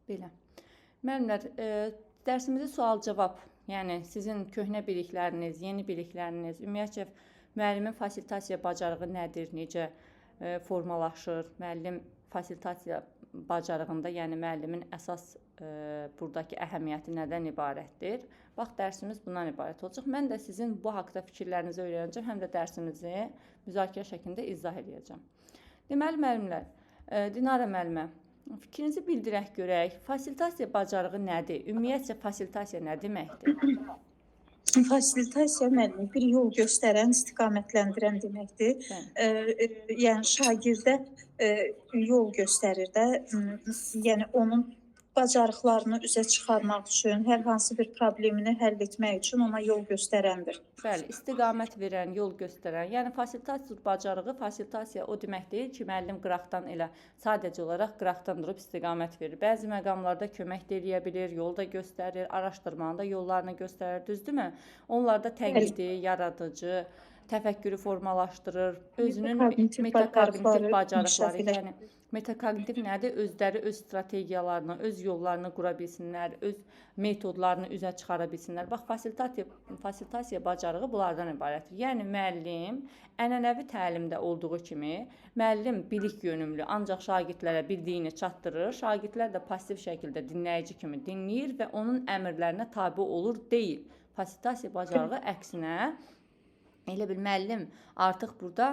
Belə. Müəllimlər, dərsimizi sual-cavab, yəni sizin köhnə bilikləriniz, yeni bilikləriniz, ümumiyyətcə müəllimin fasilitasiya bacarığı nədir, necə formalaşır, müəllim fasilitasiya bacarığında, yəni müəllimin əsas buradakı əhəmiyyəti nədən ibarətdir? Bax, dərsimiz bundan ibarət olacaq. Mən də sizin bu haqda fikirlərinizi öyrənəcəm, həm də dərsimizi müzakirə şəklində izah edəcəm. Deməli, müəllimlər, Dinara müəllimə, fikrinizi bildirək görək. Fasilitasiya bacarığı nədir? Ümumiyyətcə fasilitasiya nə deməkdir? Fasilitasiya müəllim bir yol göstərən, istiqamətləndirən deməkdir. Yəni şagirdə yol göstərir də, yəni onun bacarıqlarını üzə çıxarmaq üçün, hər hansı bir problemini həll etmək üçün ona yol göstərəndir. Bəli, istiqamət verən, yol göstərən. Yəni fasilitasiya bacarığı, fasilitasiya o demək deyil ki, müəllim qıraqdan elə sadəcə olaraq qıraqdan durub istiqamət verir. Bəzi məqamlarda kömək də edə bilir, yol da göstərir, araşdırmanın da yollarını göstərir, düzdürmü? Onlar da tənqidi, yaradıcı, təfəkkürü formalaşdırır, özünün metakognitiv bacarıqları, yəni metakognitiv nədir? Özləri öz strategiyalarını, öz yollarını qura bilsinlər, öz metodlarını üzə çıxara bilsinlər. Bax, fasilitasiya bacarığı bunlardan ibarətdir. Yəni müəllim ənənəvi təlimdə olduğu kimi müəllim bilik yönümlü, ancaq şagirdlərə bildiyini çatdırır. Şagirdlər də passiv şəkildə dinləyici kimi dinləyir və onun əmrlərinə tabe olur deyil. Fasilitasiya bacarığı əksinə elə bil müəllim artıq burada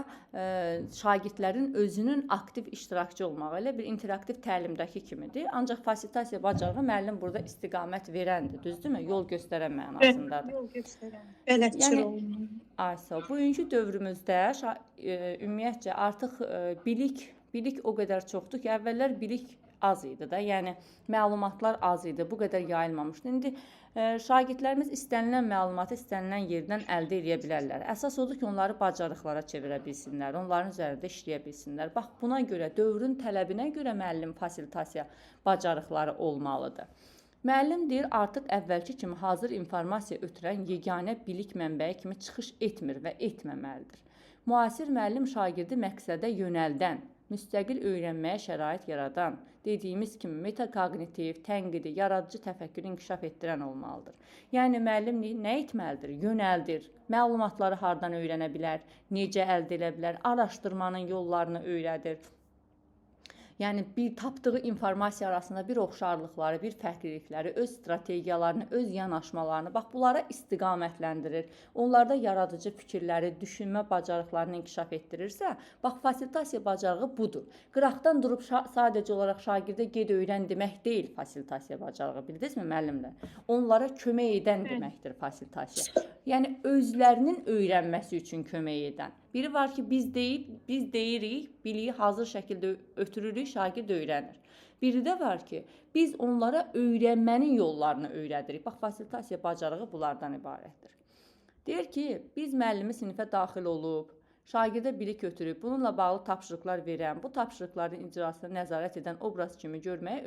şagirdlərin özünün aktiv iştirakçı olmağı, elə bir interaktiv təlimdəki kimidir. Ancaq fasilitasiya bacarığı müəllim burada istiqamət verəndir, düzdürmü? Yol göstərən mənasındadır. Yol göstərən, bələdçi rolunu. Aysa, bugünkü dövrümüzdə ümumiyyətcə artıq bilik o qədər çoxdur ki, əvvəllər bilik az idi da, yəni məlumatlar az idi, bu qədər yayılmamışdı. İndi şagirdlərimiz istənilən məlumatı istənilən yerdən əldə edə bilərlər. Əsas odur ki, onları bacarıqlara çevirə bilsinlər, onların üzərində işləyə bilsinlər. Bax, buna görə, dövrün tələbinə görə müəllim fasilitasiya bacarıqları olmalıdır. Müəllim deyir, artıq əvvəlki kimi hazır informasiya ötürən yeganə bilik mənbəyi kimi çıxış etmir və etməməlidir. Müasir müəllim şagirdi məqsədə yönəldən, müstəqil öyrənməyə şərait yaradan, dediyimiz kimi metakognitiv, tənqidi, yaradıcı təfəkkürü inkişaf etdirən olmalıdır. Yəni müəllim nə etməlidir? Yönəldir, məlumatları hardan öyrənə bilər, necə əldə edə bilər, araşdırmanın yollarını öyrədir. Yəni bir tapdığı informasiya arasında bir oxşarlıqları, bir fərqlilikləri, öz strategiyalarını, öz yanaşmalarını, bax bunlara istiqamətləndirir. Onlarda yaradıcı fikirləri, düşünmə bacarıqlarını inkişaf etdirirsə, bax fasilitasiya bacarığı budur. Qıraqdan durub sadəcə olaraq şagirdə ged öyrən demək deyil fasilitasiya bacarığı, bildinizmi müəllimlər? Onlara kömək edən deməkdir fasilitasiya. Yəni özlərinin öyrənməsi üçün kömək edən. Biri var ki, biz deyirik, biliyi hazır şəkildə ötürürük, şagird öyrənir. Biri də var ki, biz onlara öyrənmənin yollarını öyrədirik. Bax, fasilitasiya bacarığı bunlardan ibarətdir. Deyir ki, biz müəllimi sinifə daxil olub, şagirdə bilik götürüb, bununla bağlı tapşırıqlar verən, bu tapşırıqların icrasına nəzarət edən obraz kimi görməyə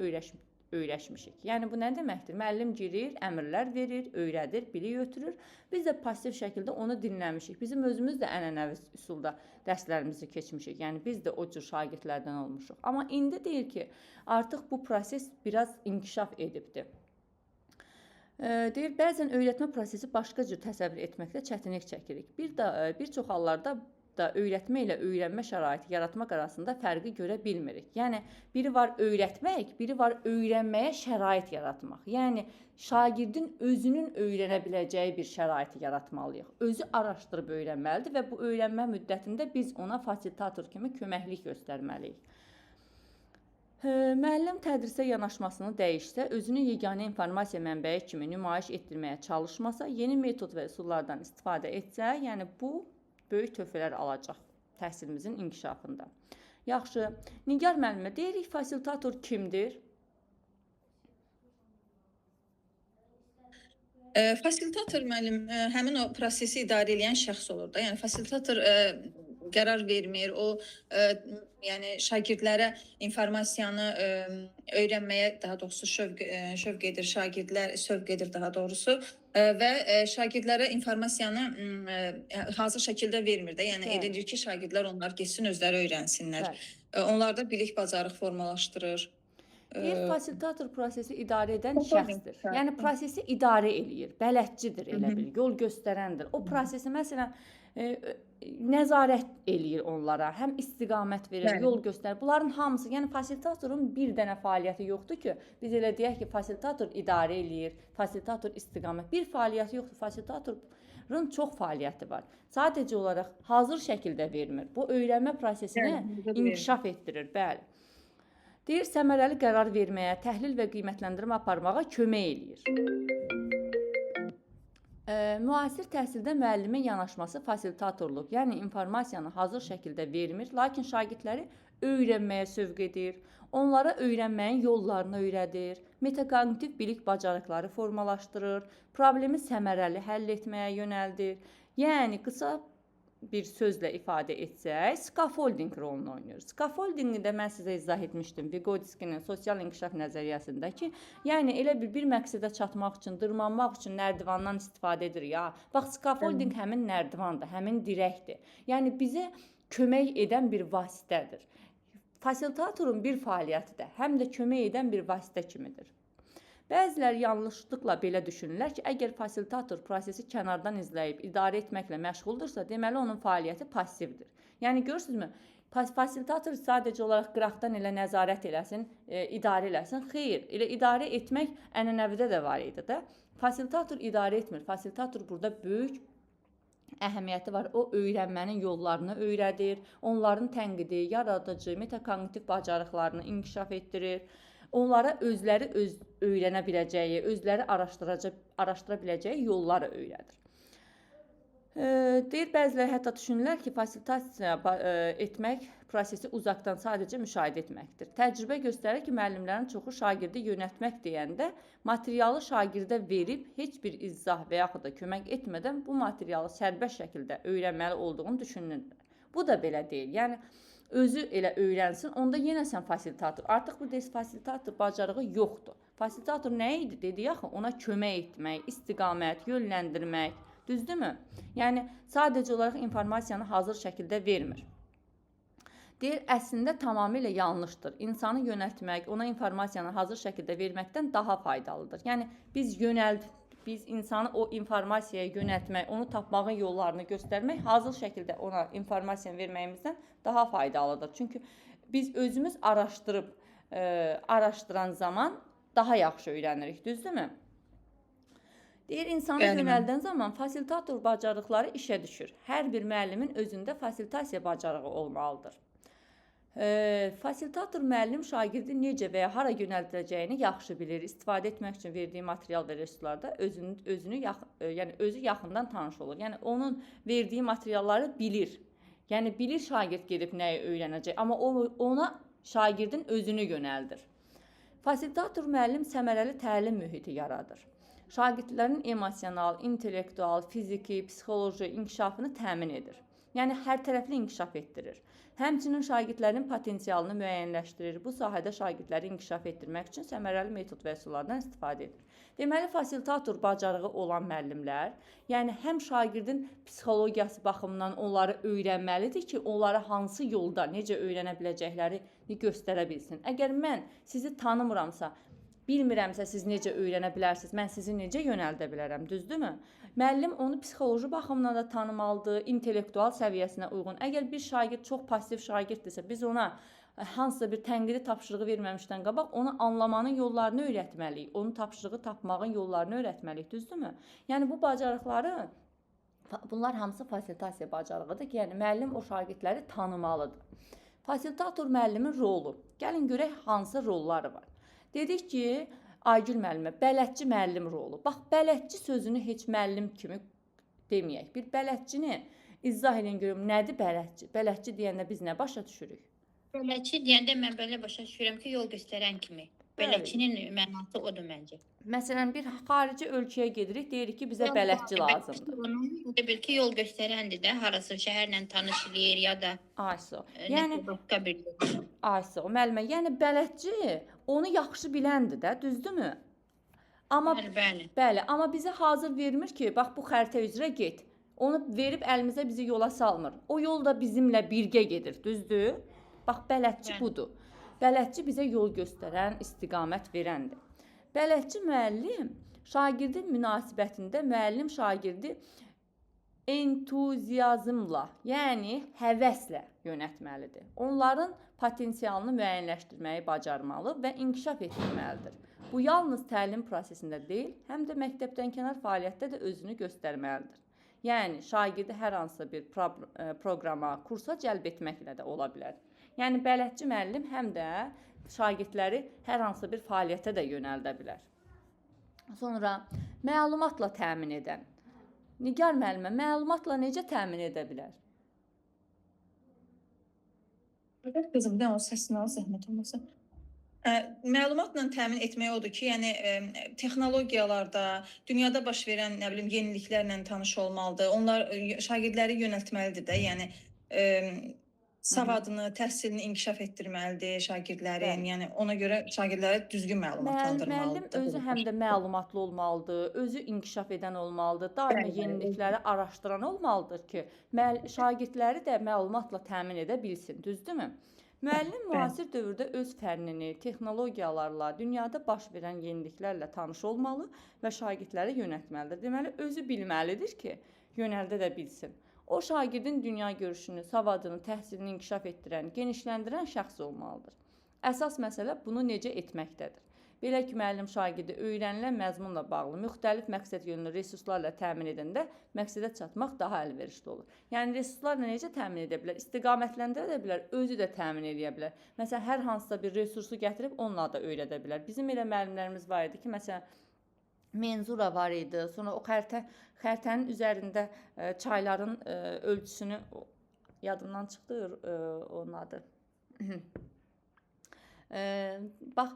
öyrəşmişik. Yəni, bu nə deməkdir? Müəllim girir, əmrlər verir, öyrədir, bilik götürür. Biz də pasiv şəkildə onu dinləmişik. Bizim özümüz də ənənəvi üsulda dərslərimizi keçmişik. Yəni, biz də o cür şagirdlərdən olmuşuq. Amma indi deyir ki, artıq bu proses biraz inkişaf edibdir. Deyir, bəzən öyrətmə prosesi başqa cür təsəvvür etməkdə çətinlik çəkirik. Bir çox hallarda da öyrətmə ilə öyrənmə şəraiti yaratmaq arasında fərqi görə bilmirik. Yəni, biri var öyrətmək, biri var öyrənməyə şərait yaratmaq. Yəni, şagirdin özünün öyrənə biləcəyi bir şəraiti yaratmalıyıq. Özü araşdırıb öyrənməlidir və bu öyrənmə müddətində biz ona fasilitator kimi köməklik göstərməliyik. Müəllim tədrisə yanaşmasını dəyişsə, özünü yeganə informasiya mənbəyi kimi nümayiş etdirməyə çalışmasa, yeni metod və üsullardan istifadə etsə, yəni bu böyük töhfələr alacaq təhsilimizin inkişafında. Yaxşı, Nigar müəllimə, deyirik fasilitator kimdir? Fasilitator müəllim həmin o prosesi idarə edən şəxs olur da. Yəni fasilitator qərar vermir, o yəni şagirdlərə informasiyanı öyrənməyə daha doğrusu şövq edir, şagirdlər sövq edir daha doğrusu və şagirdlərə informasiyanı hazır şəkildə vermir də. Yəni elə edir ki, şagirdlər onlar getsin özləri öyrənsinlər. Onlarda bilik bacarıq formalaşdırır. Deyir, fasilitator prosesi idarə edən Controlling şəxsdir. şəxs. Yəni prosesi idarə eləyir, bələdçidir elə Mhm. bil, yol göstərəndir. O prosesi məsələn nəzarət eləyir onlara, həm istiqamət verir, Bəli. yol göstərir. Bunların hamısı, yəni fasilitatorun bir dənə fəaliyyəti yoxdur ki, biz elə deyək ki, fasilitator idarə eləyir, fasilitator istiqamət. Bir fəaliyyəti yoxdur, fasilitatorun çox fəaliyyəti var. Sadəcə olaraq hazır şəkildə vermir. Bu öyrənmə prosesini Bəli, inkişaf etdirir, bəli. Deyir, səmərəli qərar verməyə, təhlil və qiymətləndirmə aparmağa kömək eləyir. Müasir təhsildə müəllimin yanaşması fasilitatorluq, yəni informasiyanı hazır şəkildə vermir, lakin şagirdləri öyrənməyə sövq edir, onlara öyrənməyin yollarını öyrədir, metakognitiv bilik bacarıqları formalaşdırır, problemi səmərəli həll etməyə yönəldir. Yəni qısa bir sözlə ifadə etsək, scaffolding rolunu oynayır. Scaffoldingi də mən sizə izah etmişdim Vygotsky'nin sosial inkişaf nəzəriyyəsində ki, yəni elə bir məqsədə çatmaq üçün, dırmanmaq üçün nərdivandan istifadə edir ya. Bax, scaffolding həmin nərdivandır, həmin dirəkdir. Yəni bizə kömək edən bir vasitədir. Fasilitatorun bir fəaliyyəti də həm də kömək edən bir vasitə kimidir. Bəziləri yanlışlıqla belə düşünürlər ki, əgər fasilitator prosesi kənardan izləyib idarə etməklə məşğuldursa, deməli onun fəaliyyəti passivdir. Yəni görürsünüzmü? Fasilitator sadəcə olaraq qıraqdan elə nəzarət eləsin, idarə eləsin. Xeyr, elə idarə etmək ənənəvidə də var idi də. Fasilitator idarə etmir. Fasilitator burada böyük əhəmiyyəti var. O öyrənmənin yollarını öyrədir, onların tənqidi, yaradıcı, metakognitiv bacarıqlarını inkişaf etdirir. Onlara özləri öyrənə biləcəyi, özləri araşdıra biləcəyi yolları öyrədir. Deyir, bəziləri hətta düşünürlər ki, fasilitasiya etmək prosesi uzaqdan sadəcə müşahidə etməkdir. Təcrübə göstərir ki, müəllimlərin çoxu şagirdi yönəltmək deyəndə materialı şagirdə verib heç bir izah və yaxud da kömək etmədən bu materialı sərbəst şəkildə öyrənməli olduğunu düşünürlər. Bu da belə deyil. Yəni özü elə öyrənsin, onda yenə sən fasilitator. Artıq bu fasilitator bacarığı yoxdur. Fasilitator nə idi? Dedi axı, ona kömək etmək, istiqamət, yönləndirmək, düzdürmü? Yəni sadəcə olaraq informasiyanı hazır şəkildə vermir. Deyir, əslində tamamilə yanlışdır. İnsanı yönəltmək, ona informasiyanı hazır şəkildə verməkdən daha faydalıdır. Yəni biz insanı o informasiyaya yönəltmək, onu tapmağın yollarını göstərmək, hazır şəkildə ona informasiyanı verməyimizdən daha faydalıdır. Çünki biz özümüz araşdıran zaman daha yaxşı öyrənirik, düzdürmü? Deyir, insanı yönəldən zaman fasilitator bacarıqları işə düşür. Hər bir müəllimin özündə fasilitasiya bacarığı olmalıdır. Fasilitator müəllim şagirdi necə və ya hara yönəldiləcəyini yaxşı bilir. İstifadə etmək üçün verdiyi material və resurslarda özü yaxından tanış olur. Yəni onun verdiyi materialları bilir. Yəni bilir şagird gedib nəyi öyrənəcək, amma ona şagirdin özünü yönəldir. Fasilitator müəllim səmərəli təlim mühiti yaradır. Şagirdlərin emosional, intellektual, fiziki, psixoloji inkişafını təmin edir. Yəni hər tərəfli inkişaf etdirir. Həmçinin şagirdlərin potensialını müəyyənləşdirir. Bu sahədə şagirdləri inkişaf etdirmək üçün səmərəli metod və üsullardan istifadə edir. Deməli, fasilitator bacarığı olan müəllimlər, yəni həm şagirdin psixologiyası baxımından onları öyrənməlidir ki, onlara hansı yolda necə öyrənə biləcəklərini göstərə bilsin. Əgər mən sizi tanımıramsa, bilmirəmsə siz necə öyrənə bilərsiniz, mən sizi necə yönəldə bilərəm, düzdürmü? Müəllim onu psixoloji baxımdan da tanımalıdır, intellektual səviyyəsinə uyğun. Əgər bir şagird çox passiv şagirddirsə, biz ona hansısa bir tənqidi tapşırığı verməmişdən qabaq onu anlamanın yollarını öyrətməliyik, onu tapşırığı tapmağın yollarını öyrətməliyik, düzdürmü? Yəni bu bacarıqları, bunlar hamısı fasilitasiya bacarığıdır ki, yəni müəllim o şagirdləri tanımalıdır. Fasilitator müəllimin rolu. Gəlin görək hansı rolları var. Dedik ki, Aygül müəllimə, bələdçi müəllim rolu. Bax, bələdçi sözünü heç müəllim kimi deməyək. Bir bələdçini izah edin görüm, nədir bələdçi? Bələdçi deyəndə biz nə başa düşürük? Bələdçi deyəndə mən belə başa düşürəm ki, yol göstərən kimi. Bələdçinin mənası odur məncə. Məsələn, bir xarici ölkəyə gedirik, deyirik ki, bizə bələdçi lazımdır. Bil ki, yol göstərəndir də, harası şəhərlə tanış eləyir ya da başqa bir Ayso, müəllimə, yəni bələdçi onu yaxşı biləndir də, düzdürmü? Amma bəli, amma bizə hazır vermir ki, bax bu xəritə üzrə get. Onu verib əlimizə bizi yola salmır. O yol da bizimlə birgə gedir, düzdür? Bax bələdçi budur. Bələdçi bizə yol göstərən, istiqamət verəndir. Bələdçi müəllim şagirdin münasibətində müəllim şagirdi entuziazmla, yəni həvəslə yönətməlidir. Onların potensialını müəyyənləşdirməyi bacarmalı və inkişaf etdirməlidir. Bu yalnız təlim prosesində deyil, həm də məktəbdənkənar fəaliyyətdə də özünü göstərməlidir. Yəni, şagirdi hər hansısa bir proqrama, kursa cəlb etməklə də ola bilər. Yəni, bələdçi müəllim həm də şagirdləri hər hansısa bir fəaliyyətə də yönəldə bilər. Sonra, məlumatla təmin edən. Nigar müəllimə, məlumatla necə təmin edə bilər? Qızım, o səsini al, zəhmət olmasa. Məlumatla təmin etmək odur ki, yəni texnologiyalarda, dünyada baş verən, nə bilim, yeniliklərlə tanış olmalıdır. Onlar şagirdləri yönəltməlidir də, yəni savadını, təhsilini inkişaf etdirməlidir şagirdlərin. Yəni ona görə şagirdlərə düzgün məlumatlandırmalıdır. Müəllim özü həm də məlumatlı olmalıdır, özü inkişaf edən olmalıdır, daima yenilikləri araşdıran olmalıdır ki, şagirdləri də məlumatla təmin edə bilsin, düzdürmü? Müəllim müasir dövrdə öz fənnini, texnologiyalarla, dünyada baş verən yeniliklərlə tanış olmalı və şagirdləri yönəltməlidir. Deməli, özü bilməlidir ki, yönəldə də bilsin. O, şagirdin dünya görüşünü, savadını, təhsilini inkişaf etdirən, genişləndirən şəxs olmalıdır. Əsas məsələ bunu necə etməkdədir. Belə ki, müəllim şagirdi öyrənilən məzmunla bağlı müxtəlif məqsəd yönlü resurslarla təmin edəndə məqsədə çatmaq daha əlverişli olur. Yəni, resurslarla necə təmin edə bilər? İstiqamətləndirə bilər, özü də təmin edə bilər. Məsələn, hər hansısa bir resursu gətirib onunla da öyrədə bilər. Bizim elə müəllimlərimiz var idi ki, məsələn, menzura var idi, sonra o xəritənin üzərində çayların ölçüsünü, yadımdan çıxdı onun adı. Bax,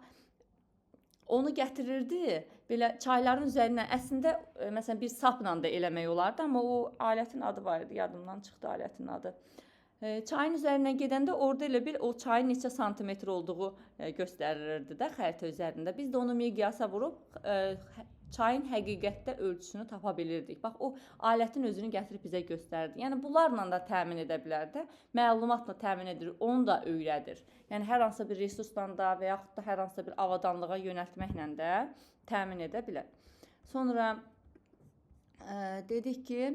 onu gətirirdi, belə çayların üzərindən, əslində, məsələn, bir sapla da eləmək olardı, amma o alətin adı var idi, yadımdan çıxdı alətin adı. Çayın üzərindən gedəndə orada elə bir o çayın neçə santimetr olduğu göstərilirdi də xəritə üzərində. Biz də onu miqyasa vurub çayın həqiqətdə ölçüsünü tapa bilirdik. Bax, o alətin özünü gətirib bizə göstərdi. Yəni, bunlarla da təmin edə bilər də, məlumatla təmin edir, onu da öyrədir. Yəni, hər hansısa bir resursla da və yaxud da hər hansısa bir avadanlığa yönəltməklə də təmin edə bilər. Sonra dedik ki,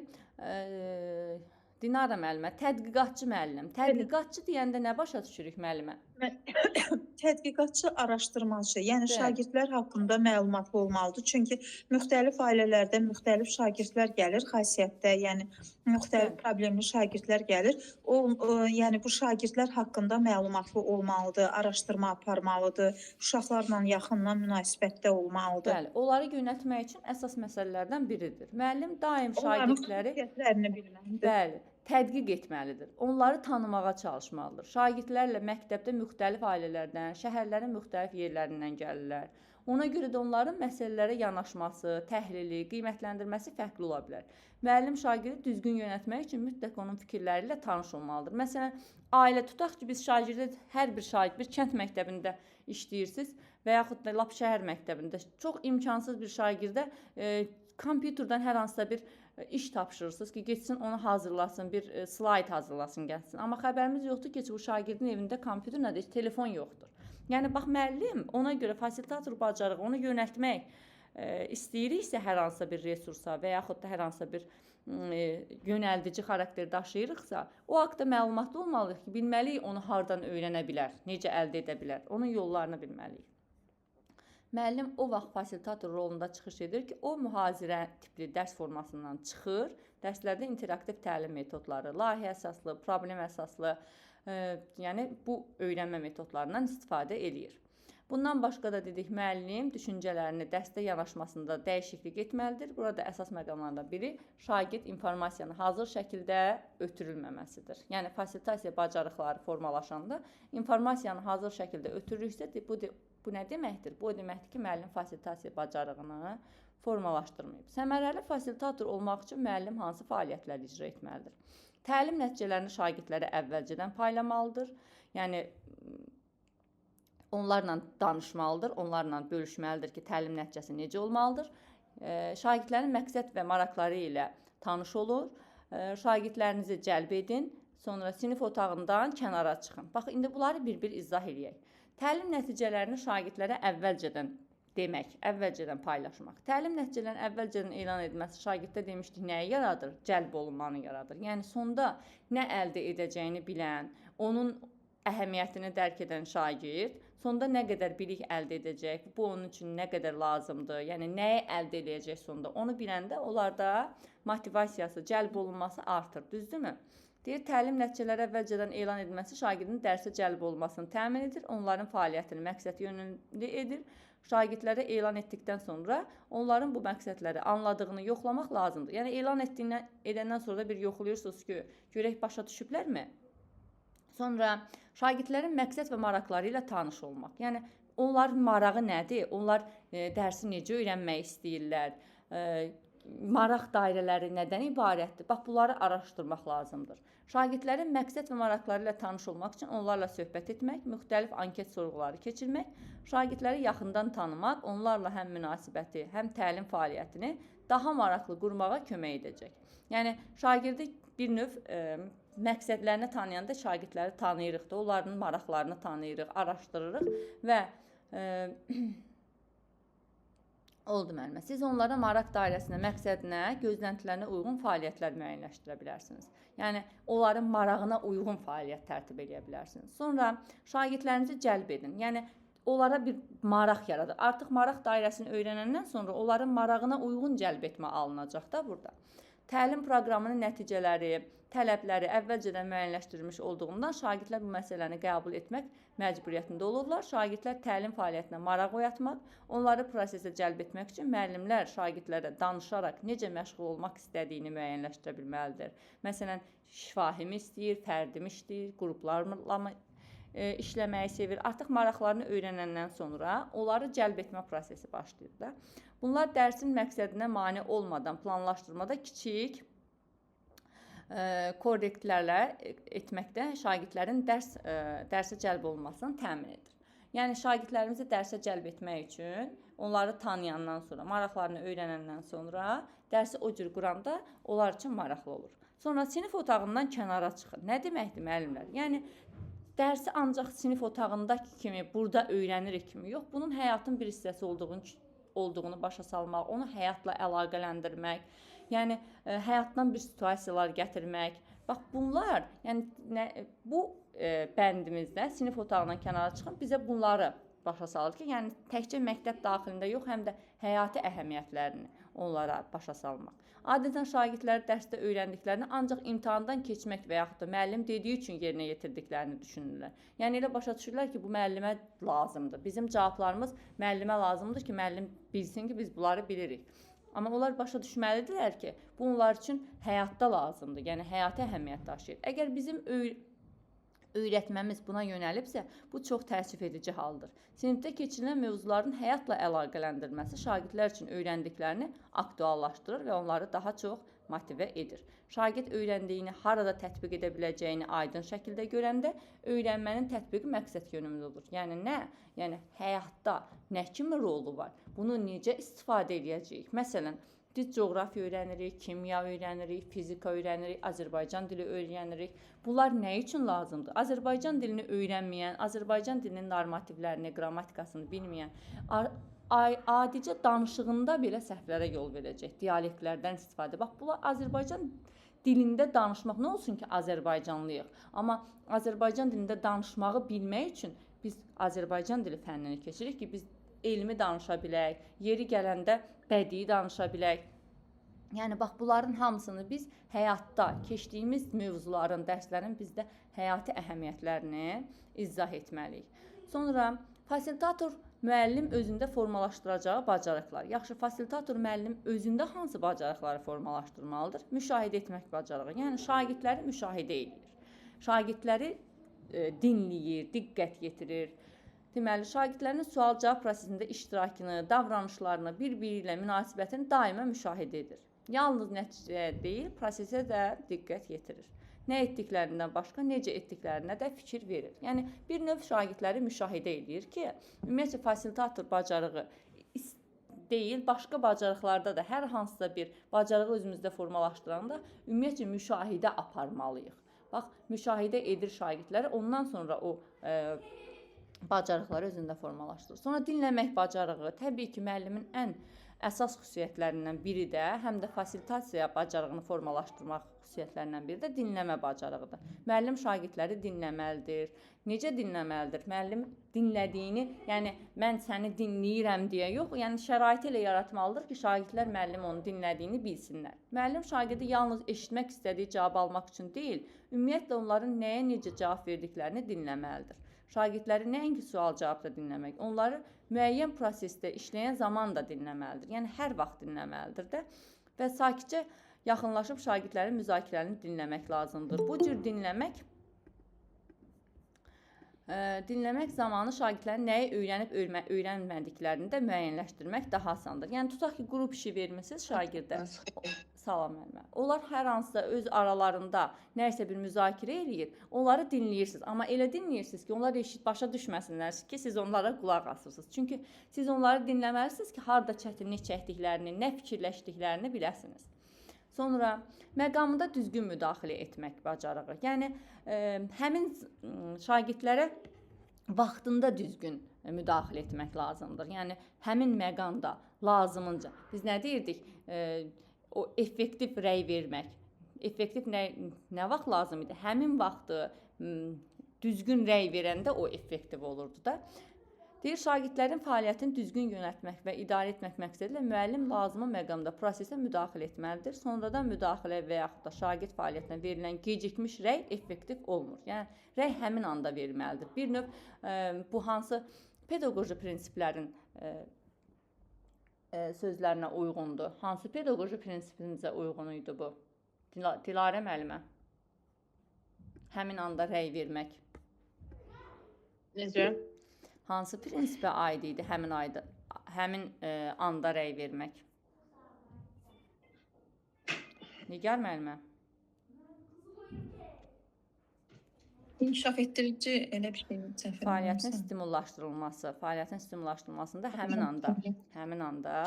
Dinara müəllimə, tədqiqatçı müəllim. Tədqiqatçı deyəndə nə başa düşürük müəllimə? Tədqiqatçı, araşdırmacı, yəni şagirdlər haqqında məlumatlı olmalıdır. Çünki müxtəlif ailələrdə müxtəlif şagirdlər gəlir, xasiyyətdə, yəni müxtəlif problemli şagirdlər gəlir. Yəni bu şagirdlər haqqında məlumatlı olmalıdır, araşdırma aparmalıdır, uşaqlarla yaxından münasibətdə olmalıdır. Bəli, onları yönəltmək üçün əsas məsələlərdən biridir. Müəllim daim şagirdləri bilməlidir. Bəli, tədqiq etməlidir. Onları tanımağa çalışmalıdır. Şagirdlərlə məktəbdə müxtəlif ailələrdən, şəhərlərin müxtəlif yerlərindən gəlirlər. Ona görə də onların məsələlərə yanaşması, təhlili, qiymətləndirməsi fərqli ola bilər. Müəllim şagirdi düzgün yönəltmək üçün mütləq onun fikirləri ilə tanış olmalıdır. Məsələn, ailə tutaq ki, biz şagirdə, hər bir şagird bir kənd məktəbində işləyirsiniz və yaxud da lap şəhər məktəbində çox imkansız bir şagirdə kompüterdən hər hansısa bir iş tapşırırsınız ki, geçsin onu hazırlasın, bir slayd hazırlasın, gəlsin. Amma xəbərimiz yoxdur ki, bu şagirdin evində kompüter nədir, telefon yoxdur. Yəni, bax, müəllim ona görə fasilitator bacarığı, onu yönəltmək istəyiriksə hər hansısa bir resursa və yaxud da hər hansısa bir yönəldici xarakter daşıyırıqsa, o haqda məlumatlı olmalıyıq ki, bilməliyik onu hardan öyrənə bilər, necə əldə edə bilər, onun yollarını bilməliyik. Müəllim o vaxt fasilitator rolunda çıxış edir ki, o mühazirə tipli dərs formasından çıxır, dərslərdə interaktiv təlim metodları, layihə əsaslı, problem əsaslı, yəni bu öyrənmə metodlarından istifadə eləyir. Bundan başqa da dedik, müəllim düşüncələrini dərsdə yanaşmasında dəyişiklik etməlidir. Burada əsas məqamlardan biri şagird informasiyanı hazır şəkildə ötürülməməsidir. Yəni, fasilitasiya bacarıqları formalaşanda informasiyanı hazır şəkildə ötürürüksə, bu nə deməkdir? Bu o deməkdir ki, müəllim fasilitasiya bacarığını formalaşdırmayıb. Səmərəli fasilitator olmaq üçün müəllim hansı fəaliyyətləri icra etməlidir? Təlim nəticələrini şagirdlərə əvvəlcədən paylamalıdır. Yəni, onlarla danışmalıdır, onlarla bölüşməlidir ki, təlim nəticəsi necə olmalıdır. Şagirdlərin məqsəd və maraqları ilə tanış olur. Şagirdlərinizi cəlb edin, sonra sinif otağından kənara çıxın. Bax, indi bunları bir-bir izah edək. Təlim nəticələrini şagirdlərə əvvəlcədən demək, əvvəlcədən paylaşmaq. Təlim nəticələrinin əvvəlcədən elan edilməsi şagirddə demişdik nəyi yaradır? Cəlb olunmanı yaradır. Yəni sonda nə əldə edəcəyini bilən, onun əhəmiyyətini dərk edən şagird sonda nə qədər bilik əldə edəcək, bu onun üçün nə qədər lazımdır, yəni nəyi əldə edəcək sonda onu biləndə onlarda motivasiyası, cəlb olunması artır, düzdürmü? Deyir, təlim nəticələri əvvəlcədən elan edilməsi şagirdin dərsə cəlb olunmasını təmin edir, onların fəaliyyətini məqsəd yönümlü edir. Şagirdlərə elan etdikdən sonra onların bu məqsədləri anladığını yoxlamaq lazımdır. Yəni elan edəndən sonra da bir yoxlayırsınız ki, görək başa düşüblərmi? Sonra şagirdlərin məqsəd və maraqları ilə tanış olmaq. Yəni onların marağı nədir? Onlar dərsi necə öyrənmək istəyirlər? Maraq dairələri nədən ibarətdir? Bax, bunları araşdırmaq lazımdır. Şagirdlərin məqsəd və maraqları ilə tanış olmaq üçün onlarla söhbət etmək, müxtəlif anket sorğuları keçirmək, şagirdləri yaxından tanımaq, onlarla həm münasibəti, həm təlim fəaliyyətini daha maraqlı qurmağa kömək edəcək. Yəni, şagirdi bir növ məqsədlərini tanıyanda şagirdləri tanıyırıq da, onların maraqlarını tanıyırıq, araşdırırıq və oldu müəllimə. Siz onlara maraq dairəsinə, məqsədinə, gözləntilərinə uyğun fəaliyyətlər müəyyənləşdirə bilərsiniz. Yəni, onların marağına uyğun fəaliyyət tərtib edə bilərsiniz. Sonra şagirdlərinizi cəlb edin. Yəni, onlara bir maraq yaradır. Artıq maraq dairəsini öyrənəndən sonra onların marağına uyğun cəlb etmə alınacaq da burada. Təlim proqramının nəticələri, tələbləri əvvəlcədən müəyyənləşdirilmiş olduğundan şagirdlər bu məsələni qəbul etmək məcburiyyətində olurlar. Şagirdlər təlim fəaliyyətinə maraq oyatmaq, onları prosesə cəlb etmək üçün müəllimlər şagirdlərə danışaraq necə məşğul olmaq istədiyini müəyyənləşdirə bilməlidir. Məsələn, şifahimi istəyir, fərdimi istəyir, qruplarla mı işləməyi sevir. Artıq maraqlarını öyrənəndən sonra onları cəlb etmə prosesi başlayır da. Bunlar dərsin məqsədinə mane olmadan planlaşdırmada kiçik korrektlərlə etməkdə şagirdlərin dərsə cəlb olunmasını təmin edir. Yəni, şagirdlərimizi dərsə cəlb etmək üçün onları tanıyandan sonra, maraqlarını öyrənəndən sonra dərsi o cür quranda onlar üçün maraqlı olur. Sonra sinif otağından kənara çıxır. Nə deməkdir müəllimlər? Yəni, dərsi ancaq sinif otağındakı kimi, burada öyrənirik kimi yox, bunun həyatın bir hissəsi olduğunu başa salmaq, onu həyatla əlaqələndirmək, yəni həyatdan bir situasiyalar gətirmək. Bax, bunlar, yəni bu bəndimizdə sinif otağından kənara çıxın, bizə bunları başa salır ki, yəni təkcə məktəb daxilində yox, həm də həyati əhəmiyyətlərini onlara başa salmaq. Adətən şagirdlər dərsdə öyrəndiklərini ancaq imtahandan keçmək və yaxud da müəllim dediyi üçün yerinə yetirdiklərini düşünürlər. Yəni elə başa düşürlər ki, bu müəllimə lazımdır. Bizim cavablarımız müəllimə lazımdır ki, müəllim bilsin ki, biz bunları bilirik. Amma onlar başa düşməlidirlər ki, bu onlar üçün həyatda lazımdır. Yəni həyati əhəmiyyət daşıyır. Əgər bizim öyrətməmiz buna yönəlibsə, bu çox təəssüf edici haldır. Sinifdə keçirilən mövzuların həyatla əlaqələndirməsi şagirdlər üçün öyrəndiklərini aktuallaşdırır və onları daha çox motivə edir. Şagird öyrəndiyini harada tətbiq edə biləcəyini aydın şəkildə görəndə öyrənmənin tətbiqi məqsəd yönümlü olur. Yəni nə? Yəni həyatda nə kimi rolu var? Bunu necə istifadə edəcəyik? Məsələn, biz coğrafiya öyrənirik, kimya öyrənirik, fizika öyrənirik, Azərbaycan dili öyrənirik. Bunlar nə üçün lazımdır? Azərbaycan dilini öyrənməyən, Azərbaycan dilinin normativlərini, qrammatikasını bilməyən, adicə danışığında belə səhvlərə yol verəcək. Dialektlərdən istifadə. Bax, bunlar Azərbaycan dilində danışmaq nə olsun ki, Azərbaycanlıyıq. Amma Azərbaycan dilində danışmağı bilmək üçün biz Azərbaycan dili fənnini keçirik ki, biz elmi danışa bilək, yeri gələndə bədii danışa bilək. Yəni, bax, bunların hamısını biz həyatda keçdiyimiz mövzuların, dərslərin bizdə həyati əhəmiyyətlərini izah etməliyik. Sonra, fasilitator müəllim özündə formalaşdıracağı bacarıqlar. Yaxşı, fasilitator müəllim özündə hansı bacarıqları formalaşdırmalıdır? Müşahidə etmək bacarığı. Yəni, şagirdləri müşahidə edir. Şagirdləri dinləyir, diqqət yetirir. Deməli, şagirdlərin sual-cavab prosesində iştirakını, davranışlarını, bir-biri ilə münasibətini daima müşahidə edir. Yalnız nəticəyə deyil, prosesə də diqqət yetirir. Nə etdiklərindən başqa, necə etdiklərinə də fikir verir. Yəni, bir növ şagirdləri müşahidə edir ki, ümumiyyətlə, fasilitator bacarığı deyil, başqa bacarıqlarda da hər hansısa bir bacarığı özümüzdə formalaşdıranda ümumiyyətlə müşahidə aparmalıyıq. Bax, müşahidə edir şagirdləri, ondan sonra o bacarıqları özündə formalaşdırır. Sonra dinləmək bacarığı təbii ki, müəllimin ən əsas xüsusiyyətlərindən biri də, həm də fasilitasiya bacarığını formalaşdırmaq xüsusiyyətlərindən biri də dinləmə bacarığıdır. Müəllim şagirdləri dinləməlidir. Necə dinləməlidir? Müəllim dinlədiyini, yəni mən səni dinləyirəm deyə yox, yəni şəraiti elə yaratmalıdır ki, şagirdlər müəllim onu dinlədiyini bilsinlər. Müəllim şagirdi yalnız eşitmək istədiyi cavab almaq üçün deyil, ümumiyyətlə onların nəyə necə cavab verdiklərini dinləməlidir. Şagirdləri nəinki sual-cavabda dinləmək, onları müəyyən prosesdə işləyən zaman da dinləməlidir. Yəni hər vaxt dinləməlidir də və sakitcə yaxınlaşıb şagirdlərin müzakirələrini dinləmək lazımdır. Bu cür dinləmək zamanı şagirdlərin nəyi öyrənib öyrənmədiklərini də müəyyənləşdirmək daha asandır. Yəni tutaq ki, qrup işi vermisiniz şagirdə. Salam müəllimə. Onlar hər hansısa öz aralarında nəsə bir müzakirə eləyir, onları dinləyirsiniz. Amma elə dinləyirsiniz ki, onlar başa düşməsinlər ki, siz onlara qulaq asırsınız. Çünki siz onları dinləməlisiniz ki, harda çətinlik çəkdiklərini, nə fikirləşdiklərini biləsiniz. Sonra məqamında düzgün müdaxilə etmək bacarığı. Yəni həmin şagirdlərə vaxtında düzgün müdaxilə etmək lazımdır. Yəni həmin məqamda lazımınca. Biz nə deyirdik? O effektiv rəy vermək. Effektiv nə vaxt lazım idi? Həmin vaxtı düzgün rəy verəndə o effektiv olurdu da. Deyir, şagirdlərin fəaliyyətini düzgün yönətmək və idarə etmək məqsədilə müəllim lazımi məqamda prosesə müdaxilə etməlidir. Sonradan müdaxilə və yaxud da şagird fəaliyyətinə verilən gecikmiş rəy effektiv olmur. Yəni, rəy həmin anda verilməlidir. Bir növ bu hansı pedaqoji prinsiplərin sözlərinə uyğundur? Hansı pedaqoji prinsipimizə uyğun idi bu? Dilarə müəllimə. Həmin anda rəy vermək. Necə? Hansı prinsipə aid idi həmin anda rəy vermək? Nigar müəllimə. İnkişaf etdirici elə bir şey. Fəaliyyətin stimullaşdırılması. Fəaliyyətin stimullaşdırılmasında həmin anda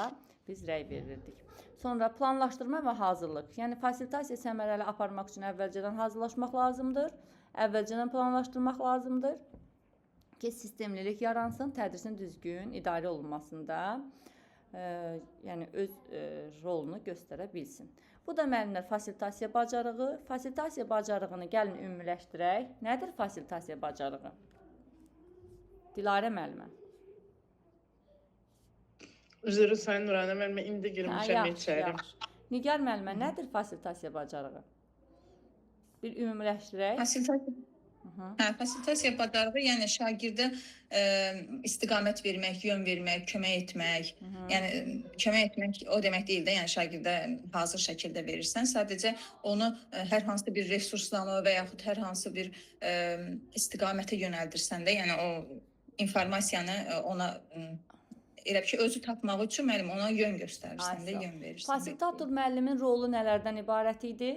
biz rəy verirdik. Sonra planlaşdırma və hazırlıq. Yəni fasilitasiya səmərəli aparmaq üçün əvvəlcədən hazırlaşmaq lazımdır. Əvvəlcədən planlaşdırmaq lazımdır ki, sistemlilik yaransın, tədrisin düzgün idarə olunmasında yəni öz rolunu göstərə bilsin. Bu da müəllimlər fasilitasiya bacarığı. Fasilitasiya bacarığını gəlin ümumiləşdirək. Nədir fasilitasiya bacarığı? Dilarə müəllimə. Üzrü sayın Nurhanə müəllimə indi girmişəm içəri. Nigar müəllimə, nədir fasilitasiya bacarığı? Bir ümumiləşdirək. Fasilitasiya bacarığı, yəni şagirdə istiqamət vermək, yön vermək, kömək etmək. Yəni kömək etmək o demək deyil də, yəni şagirdə hazır şəkildə verirsən, sadəcə onu hər hansı bir resurslanma və yaxud hər hansı bir istiqamətə yönəldirsən də, yəni o informasiyanı ona elə ki, özü tapmaq üçün müəllim ona yön göstərirsən də, yön verirsən. Fasilitator müəllimin rolu nələrdən ibarət idi?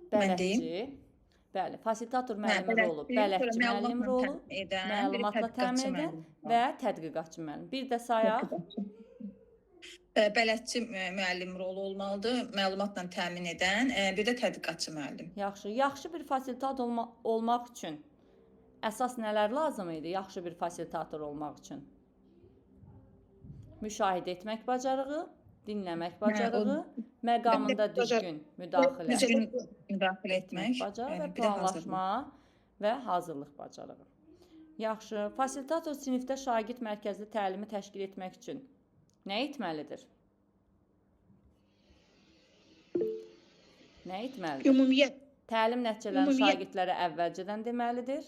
Bələdçi. Bəli, fasilitator müəllimin rolu, bələdçi müəllim rolu, məlumatla təmin edən və tədqiqatçı müəllim. Bir də sayaq. Bələdçi müəllim rolu olmalıdır, məlumatla təmin edən, bir də tədqiqatçı müəllim. Yaxşı. Yaxşı bir fasilitator olmaq üçün əsas nələr lazım idi? Yaxşı bir fasilitator olmaq üçün müşahidə etmək bacarığı, dinləmək bacarığı, məqamında düzgün müdaxilə etmək bacarığı və planlaşma və hazırlıq bacarığı. Yaxşı, fasilitator sinifdə şagird mərkəzli təlimi təşkil etmək üçün nə etməlidir? Nə etməlidir? Ümumiyyət. Təlim nəticələrini şagirdlərə əvvəlcədən deməlidir.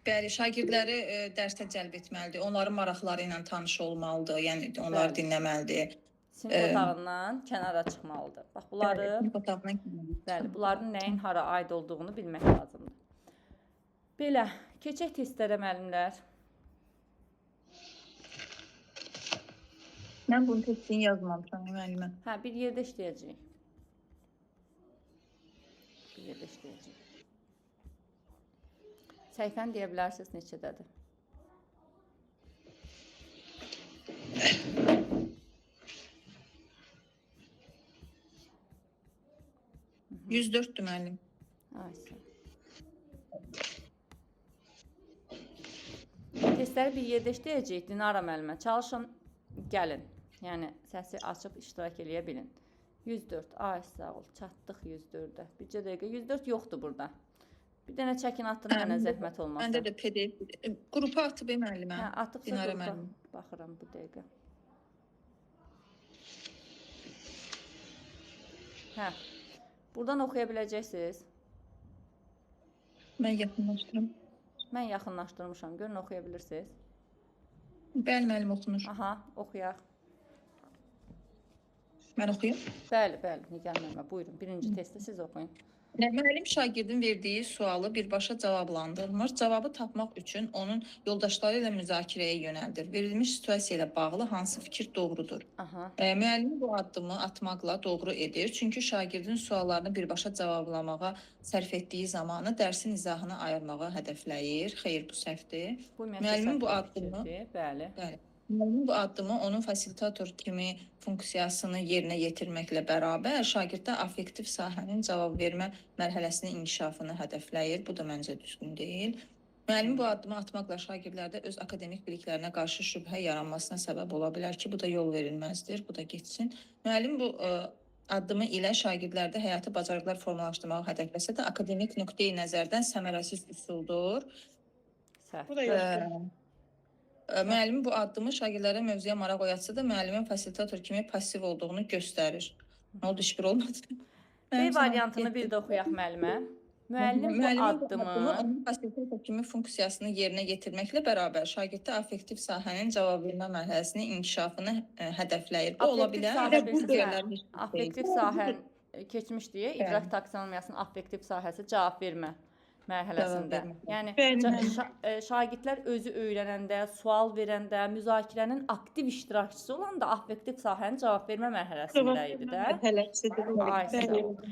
Bəli, şagirdləri dərsə cəlb etməlidir, onların maraqları ilə tanış olmalıdır, yəni onları dinləməlidir. Sinif otağından kənara çıxmalıdır. Bax, bunların nəyin hara aid olduğunu bilmək lazımdır. Belə, keçək testlərə müəllimlər. Mən bunu testini yazmamışam müəllimə. Hə, bir yerdə işləyəcəyik. Səhifəni deyə bilərsiniz neçədədir? %4'dür müəllim. testləri bir yerdə işləyəcəyik. Dinara müəllimə, çalışın, gəlin. Yəni, səsi açıb iştirak eləyə bilin. 104, ay sağ ol, çatdıq 104-ə. Bircə dəqiqə, 104 yoxdur burada. Bir dənə çəkin atın, mənə zəhmət olmasa. Məndə də PDF qrupa atıb müəllimə. Hə, atıbsa Dinara qrupa müəllim. baxıram bu dəqiqə. Hə, buradan oxuya biləcəksiniz. Mən yaxınlaşdırım. Mən yaxınlaşdırmışam, görün oxuya bilirsiniz. Bəli, müəllim oxunur. Aha, oxuyaq. Mən oxuyum. Bəli, Nigar müəllimə, buyurun. Birinci testi siz oxuyun. Müəllim şagirdin verdiyi sualı birbaşa cavablandırmır. Cavabı tapmaq üçün onun yoldaşları ilə müzakirəyə yönəldir. Verilmiş situasiya ilə bağlı hansı fikir doğrudur? Aha. Müəllim bu addımı atmaqla doğru edir. Çünki şagirdin suallarını birbaşa cavablamağa sərf etdiyi zamanı dərsin izahını ayırmağa hədəfləyir. Xeyr, bu səhvdir. Müəllimin bu addımı Bəli. Müəllimin bu addımı onun fasilitator kimi funksiyasını yerinə yetirməklə bərabər şagirddə affektiv sahənin cavab vermə mərhələsinin inkişafını hədəfləyir. Bu da məncə düzgün deyil. Müəllim bu addımı atmaqla şagirdlərdə öz akademik biliklərinə qarşı şübhə yaranmasına səbəb ola bilər ki, bu da yol verilməzdir. Bu da getsin. Müəllim bu addımı ilə şagirdlərdə həyati bacarıqlar formalaşdırmağı hədəfləsə də akademik nöqteyi nəzərdən səmərəsiz üsuldur. Səhv. Bu da yoxdur. Müəllim bu addımı şagirdlərə mövzuya maraq oyatsa da müəllimin fasilitator kimi passiv olduğunu göstərir. Nə oldu, heç bir olmadı. B variantını bir də oxuyaq müəllimə. Müəllim bu addımı onun fasilitator kimi funksiyasını yerinə yetirməklə bərabər şagirddə affektiv sahənin cavab vermə mərhələsinin inkişafını hədəfləyir. Bu ola bilər. Affektiv sahə keçmişdiyə, idrak taksonomiyasının affektiv sahəsi cavab vermə mərhələsində. Yəni şagirdlər özü öyrənəndə, sual verəndə, müzakirənin aktiv iştirakçısı olanda affektiv sahənin cavab vermə mərhələsində idi də.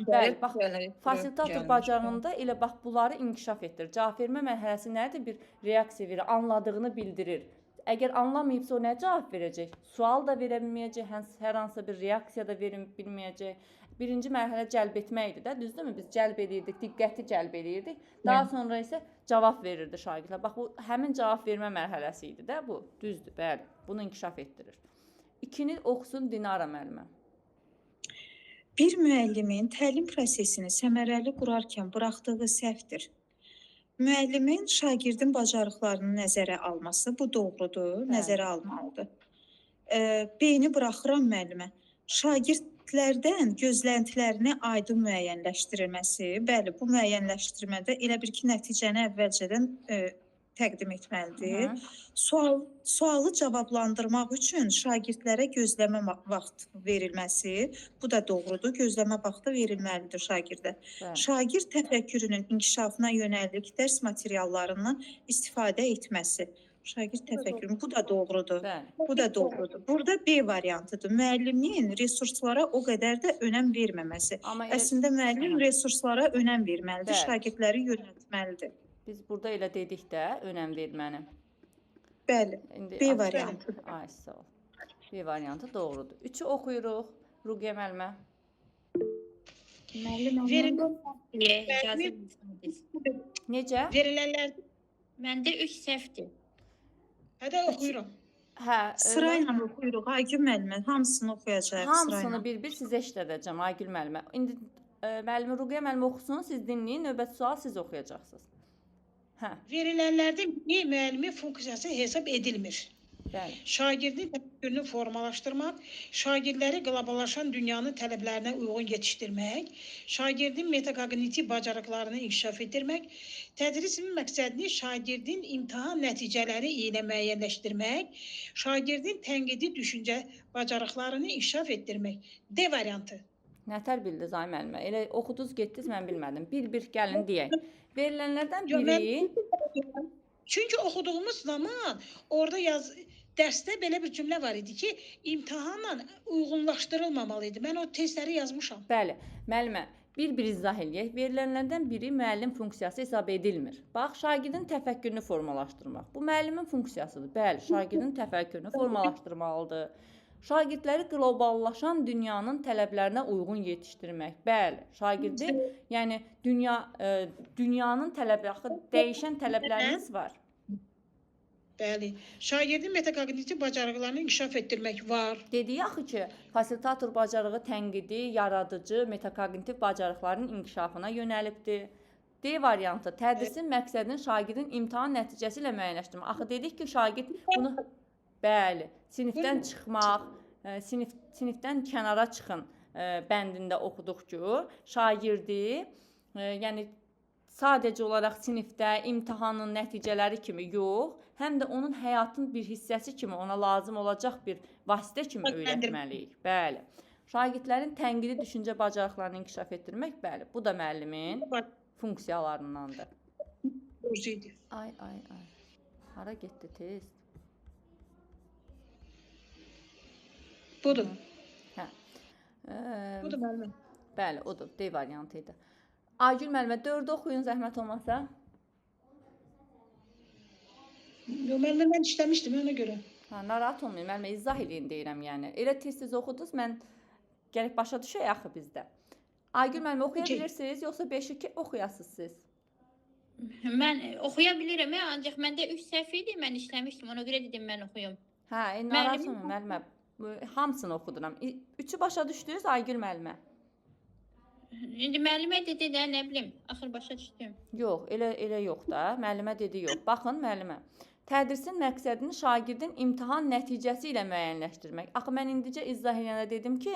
Bəli, bax, fasilitator bacarığında elə bax bunları inkişaf etdirir. Cavab vermə mərhələsi nədir? Bir reaksiya verir, anladığını bildirir. Əgər anlamayıbsa o nə cavab verəcək? Sual da verə bilməyəcək, hər hansı bir reaksiya da verə bilməyəcək. Birinci mərhələ cəlb etməkdir də, düzdürmü? Biz cəlb edirdik, diqqəti cəlb edirdik. Daha sonra isə cavab verirdi şagirdlər. Bax, bu həmin cavab vermə mərhələsi idi də bu. Düzdür, bəli. Bunu inkişaf etdirir. İkini oxusun Dinara müəllimə. Bir müəllimin təlim prosesini səmərəli qurarkən buraxdığı səhvdir. Müəllimin şagirdin bacarıqlarını nəzərə alması, bu doğrudur, nəzərə almalıdır. B-ni buraxıram müəllimə. Şagirdlərdən gözləntilərini aydın müəyyənləşdirilməsi, bəli, bu müəyyənləşdirmədə elə bir ki, nəticəni əvvəlcədən təqdim etməlidir. Sualı cavablandırmaq üçün şagirdlərə gözləmə vaxt verilməsi, bu da doğrudur, gözləmə vaxtı verilməlidir şagirdə. Şagird təfəkkürünün inkişafına yönəlik dərs materiallarından istifadə etməsi. Şagird təfəkkürü, bu da doğrudur. Bu da doğrudur. Burada B variantıdır. Müəllimin resurslara o qədər də önəm verməməsi. Əslində müəllim resurslara önəm verməlidir, şagirdləri yönəltməlidir. Biz burada elə dedik də, önəm verməni. Bəli, B variantı. Ay, sağ ol. B variantı doğrudur. 3-ü oxuyuruq. Ruqiyyə müəllimə. Necə? Verilənlərdə Məndə 3 səhvdir. Hədə oxuyuram. Hə, sırayla oxuyuruq. Aygül müəllimə hamısını oxuyacağıq sırayla. Hamısını bir-bir sizə işlədəcəm Aygül müəllimə. İndi müəllimə Ruqiyyə müəllimə oxusun, siz dinləyin, növbəti sual siz oxuyacaqsınız. Hə. Verilənlərdə müəllimin funksiyası hesab edilmir. Bəli. Şagirdin təfəkkürünü formalaşdırmaq, şagirdləri qloballaşan dünyanın tələblərinə uyğun yetişdirmək, şagirdin metaqognitiv bacarıqlarını inkişaf etdirmək, tədrisin məqsədini şagirdin imtahan nəticələri ilə müəyyənləşdirmək, şagirdin tənqidi düşüncə bacarıqlarını inkişaf etdirmək. D variantı. Nətər bildiniz ay müəllimə? Elə oxudunuz, getdiniz, mən bilmədim. Bir-bir gəlin deyək. Verilənlərdən biri... Çünki oxuduğumuz zaman orada dərsdə belə bir cümlə var idi ki, imtahanla uyğunlaşdırılmamalı idi. Mən o testləri yazmışam. Bəli, müəllimə, bir-bir izah eləyək. Verilənlərdən biri müəllim funksiyası hesab edilmir. Bax, şagirdin təfəkkürünü formalaşdırmaq. Bu müəllimin funksiyasıdır. Bəli, şagirdin təfəkkürünü formalaşdırmalıdır. Şagirdləri qloballaşan dünyanın tələblərinə uyğun yetişdirmək. Bəli, şagirdi, yəni dünyanın tələbləri, dəyişən tələbləriniz var. Bəli. Şagirdin metakognitiv bacarıqlarını inkişaf etdirmək var. Dedik axı ki, fasilitator bacarığı tənqidi, yaradıcı, metakognitiv bacarıqların inkişafına yönəlibdir. D variantı tədrisin məqsədini şagirdin imtahan nəticəsi ilə müəyyənləşdirmək. Axı dedik ki, şagird bunu bəli, sinifdən çıxmaq, sinifdən kənara çıxın bəndində oxuduq ki, şagirdi, yəni sadəcə olaraq sinifdə imtahanın nəticələri kimi yox, həm də onun həyatın bir hissəsi kimi ona lazım olacaq bir vasitə kimi öyrətməliyik. Bəli. Şagirdlərin tənqidi düşüncə bacarıqlarını inkişaf etdirmək, bəli, bu da müəllimin funksiyalarındandır. Borcuydu. Ay. Hara getdi tez? Budur. Hə. Budur müəllimə. Bəli, odur. D variantı idi. Aygül müəllimə 4-ü oxuyun zəhmət olmasa. Yox, müəllimə mən işləmişdim ona görə. Narahat olmayın, müəllimə izah eləyin deyirəm yəni. Elə tez-tez oxudunuz, mən gəlib başa düşək axı bizdə. Aygül müəllimə oxuya bilirsiniz, yoxsa 5-2 oxuyasınız siz? Mən oxuya bilirəm, ancaq məndə 3 səhv idi, mən işləmişdim, ona görə dedim mən oxuyum. Hə, narahat olmayın müəllimə. Hamısını oxuduram. 3-ü başa düşdünüz Aygül müəllimə? İndi müəllimə dedi də, nə bilim, axır başa düşdüm. Yox, elə yox da. Müəllimə dedi yox. Baxın müəllimə. Tədrisin məqsədini şagirdin imtahan nəticəsi ilə müəyyənləşdirmək. Axı mən indicə izah edəndə dedim ki,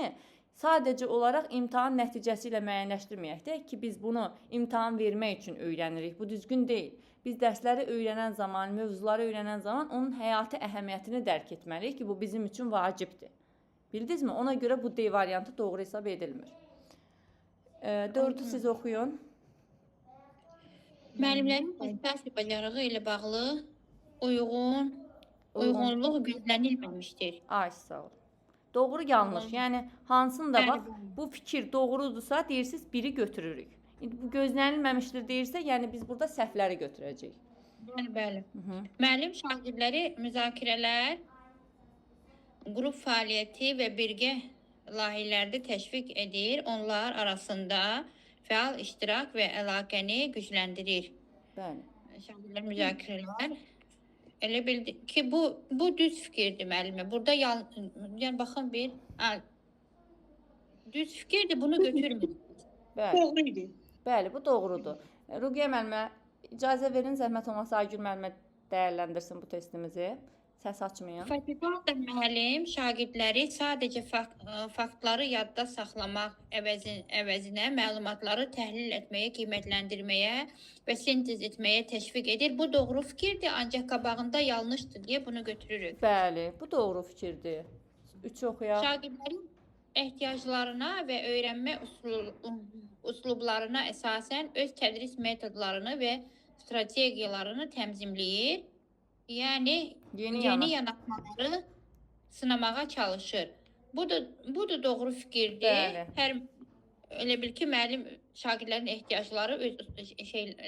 sadəcə olaraq imtahan nəticəsi ilə müəyyənləşdirməyək də ki, biz bunu imtahan vermək üçün öyrənirik. Bu düzgün deyil. Biz dərsləri öyrənən zaman, mövzuları öyrənən zaman onun həyati əhəmiyyətini dərk etməliyik ki, bu bizim üçün vacibdir. Bildinizmi? Ona görə bu D variantı doğru hesab edilmir. 4-ü siz oxuyun. Müəllimlərin fasilitator bacarığı ilə bağlı uyğunluq gözlənilməmişdir. Ay, sağ ol. Doğru, yanlış. Yəni hansını da bax, bu fikir doğrudursa deyirsiniz biri götürürük. İndi bu gözlənilməmişdir deyirsə, yəni biz burada səhvləri götürəcəyik. Bəli. Müəllim şagirdləri müzakirələr, qrup fəaliyyəti və birgə layihələrdə təşviq edir. Onlar arasında fəal iştirak və əlaqəni gücləndirir. Bəli. Şagirdlər müzakirələr. Elə bildi ki, bu düz fikirdir müəllimə. Burada yəni baxın bir düz fikirdir, bunu götürmür. Bəli. Doğruydu. Bəli, bu doğrudur. Ruqiyyə müəllimə, icazə verin, zəhmət olmasa Aygül müəllimə dəyərləndirsin bu testimizi. Səs açmayın. Fasilitator müəllim şagirdləri sadəcə faktları yadda saxlamaq əvəzinə məlumatları təhlil etməyə, qiymətləndirməyə və sintez etməyə təşviq edir. Bu doğru fikirdir, ancaq qabağında yanlışdır deyə bunu götürürük. Bəli, bu doğru fikirdir. 3 oxuyaq. Şagirdlərin ehtiyaclarına və öyrənmə üslublarına əsasən öz tədris metodlarını və strategiyalarını tənzimləyir. Yəni yeni yanaşmaları sınamağa çalışır. Bu da doğru fikirdir. Bəli. Elə bil ki, müəllim şagirdlərin ehtiyacları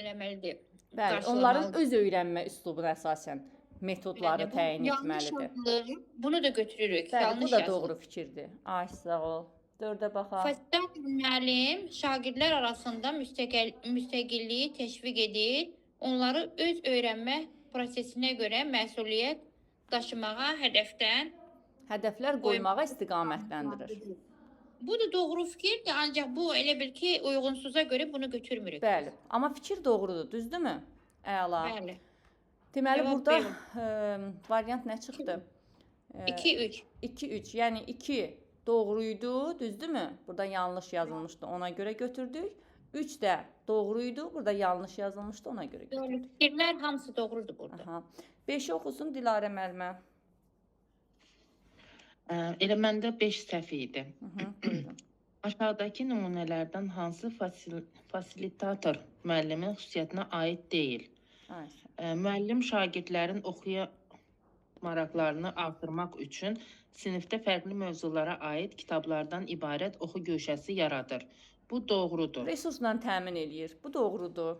eləməlidir. Bəli, onların öz öyrənmə üslubuna əsasən metodları təyin etməlidir. Bunu da götürürük. Bəli, bu da doğru fikirdir. Ay, sağ ol. 4-ə baxaq. Fasilitator müəllim şagirdlər arasında müstəqilliyi təşviq edir. Onları öz öyrənmə prosesinə görə məsuliyyət daşımağa hədəflər qoymağa istiqamətləndirir. Bu da doğru fikirdir, ancaq bu elə bil ki, uyğunsuza görə bunu götürmürük. Bəli, amma fikir doğrudur, düzdürmü? Əla. Bəli. Deməli, burada variant nə çıxdı? 2-3. 2-3, yəni 2 doğruydu, düzdürmü? Burada yanlış yazılmışdı, ona görə götürdük. 3 də doğruydu, burada yanlış yazılmışdı, ona görə götürdük. Fikirlər hamısı doğrudur burada. 5-i oxusun Dilarə müəllimə. Elə məndə 5 səhv idi. Buyurun. Aşağıdakı nümunələrdən hansı fasilitator müəllimin xüsusiyyətinə aid deyil? Müəllim şagirdlərin oxuya maraqlarını artırmaq üçün sinifdə fərqli mövzulara aid kitablardan ibarət oxu güşəsi yaradır. Bu doğrudur. Resursla təmin eləyir. Bu doğrudur.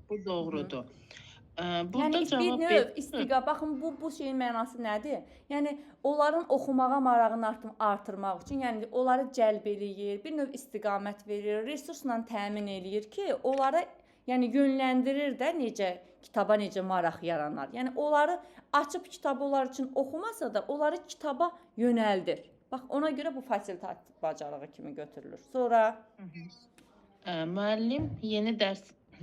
Bu doğrudur. Yəni bir növ istiqamət. Baxın bu şeyin mənası nədir? Yəni onların oxumağa marağını artırmaq üçün, yəni onları cəlb eləyir, bir növ istiqamət verir, resursla təmin eləyir ki, onlara Yəni yönləndirir də necə kitaba necə maraq yaranar. Yəni onları açıb kitabı onlar üçün oxumasa da onları kitaba yönəldir. Bax ona görə bu fasilitativ bacarığı kimi götürülür. Sonra Müəllim yeni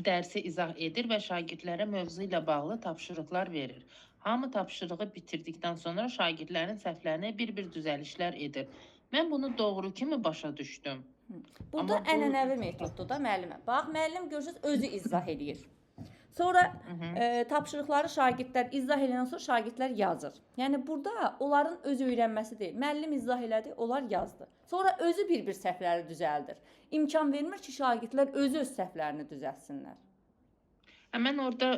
dərsi izah edir və şagirdlərə mövzu ilə bağlı tapşırıqlar verir. Hamı tapşırığı bitirdikdən sonra şagirdlərin səhvlərinə bir-bir düzəlişlər edir. Mən bunu doğru kimi başa düşdüm. burada Amma bu- ənənəvi metoddur da müəllimə. Bax müəllim görürsüz özü izah eləyir. Sonra tapşırıqları şagirdlər izah edəndən sonra şagirdlər yazır. Yəni burada onların öz öyrənməsi deyil. Müəllim izah elədi, onlar yazdı. Sonra özü bir-bir səhvləri düzəldir. İmkan vermir ki, şagirdlər özü öz səhvlərini düzəltsinlər. Mən orada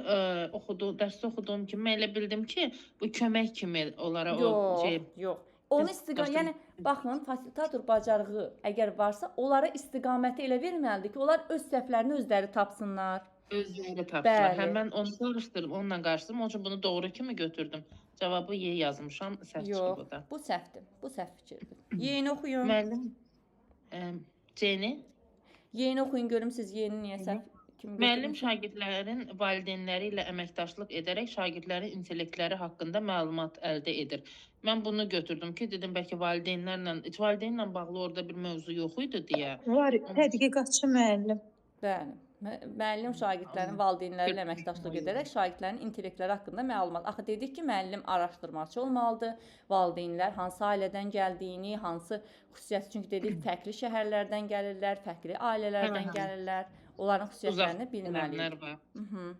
dərsdə oxuduğum kimi elə bildim ki, bu kömək kimi onlara o Yox, şey yox. Onu Biz istiqamət, başqa- yəni baxın, fasilitator bacarığı əgər varsa, onlara istiqaməti elə verməlidir ki, onlar öz səhvlərini özləri tapsınlar. özləri tapdılar. Bəli. Həmən onu soruşdurub, onunla qarşıladım. Onun için bunu doğru kimi götürdüm. Cavabı Y yazmışam, səhv Yox, çıxıb o da. bu səhvdir. Bu səhv fikirdir. Yeni oxuyun. Müəllim Ceni, Yeni oxuyun görüm siz yeni niyə səhv kimi müəllim götürmüsünüz? şagirdlərin valideynləri ilə əməkdaşlıq edərək şagirdlərin intellektləri haqqında məlumat əldə edir. Mən bunu götürdüm ki, dedim bəlkə valideynlə bağlı orada bir mövzu yox idi deyə. Var tədqiqatçı müəllim. Bəli. Müəllim şagirdlərin valideynləri ilə əməkdaşlıq edərək şagirdlərin intellektləri haqqında məlumat. Axı dedik ki, müəllim araşdırmaçı olmalıdır. Valideynlər hansı ailədən gəldiyini, hansı xüsusiyyəti, çünki dedik fərqli şəhərlərdən gəlirlər, fərqli ailələrdən gəlirlər. Onların xüsusiyyətlərini bilməliyik. Bilməliyik. Var. Mhm.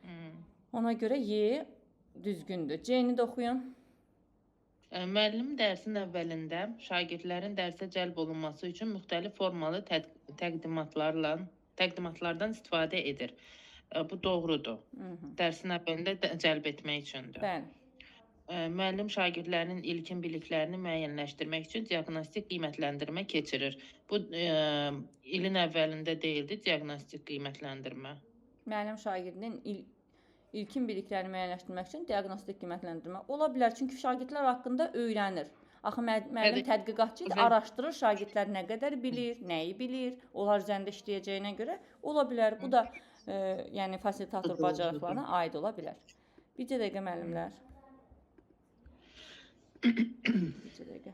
Hı. Ona görə Y düzgündür. C-ni də oxuyun. Müəllim dərsin əvvəlində şagirdlərin dərsə cəlb olunması üçün müxtəlif formalı təqdimatlardan istifadə edir. Bu doğrudur. Dərsin əvvəlində cəlb etmək üçündür. Bəli. Müəllim şagirdlərin ilkin biliklərini müəyyənləşdirmək üçün diaqnostik qiymətləndirmə keçirir. Bu ilin əvvəlində deyildi diaqnostik qiymətləndirmə. Müəllim şagirdin ilkin biliklərini müəyyənləşdirmək üçün diaqnostik qiymətləndirmə ola bilər. Çünki şagirdlər haqqında öyrənir. Axı müəllim tədqiqatçı idi, araşdırır şagirdlər nə qədər bilir, nəyi bilir, onlar üzərində işləyəcəyinə görə ola bilər. Bu da yəni fasilitator bacarıqlarına aid ola bilər. Bircə dəqiqə müəllimlər. Bircə dəqiqə.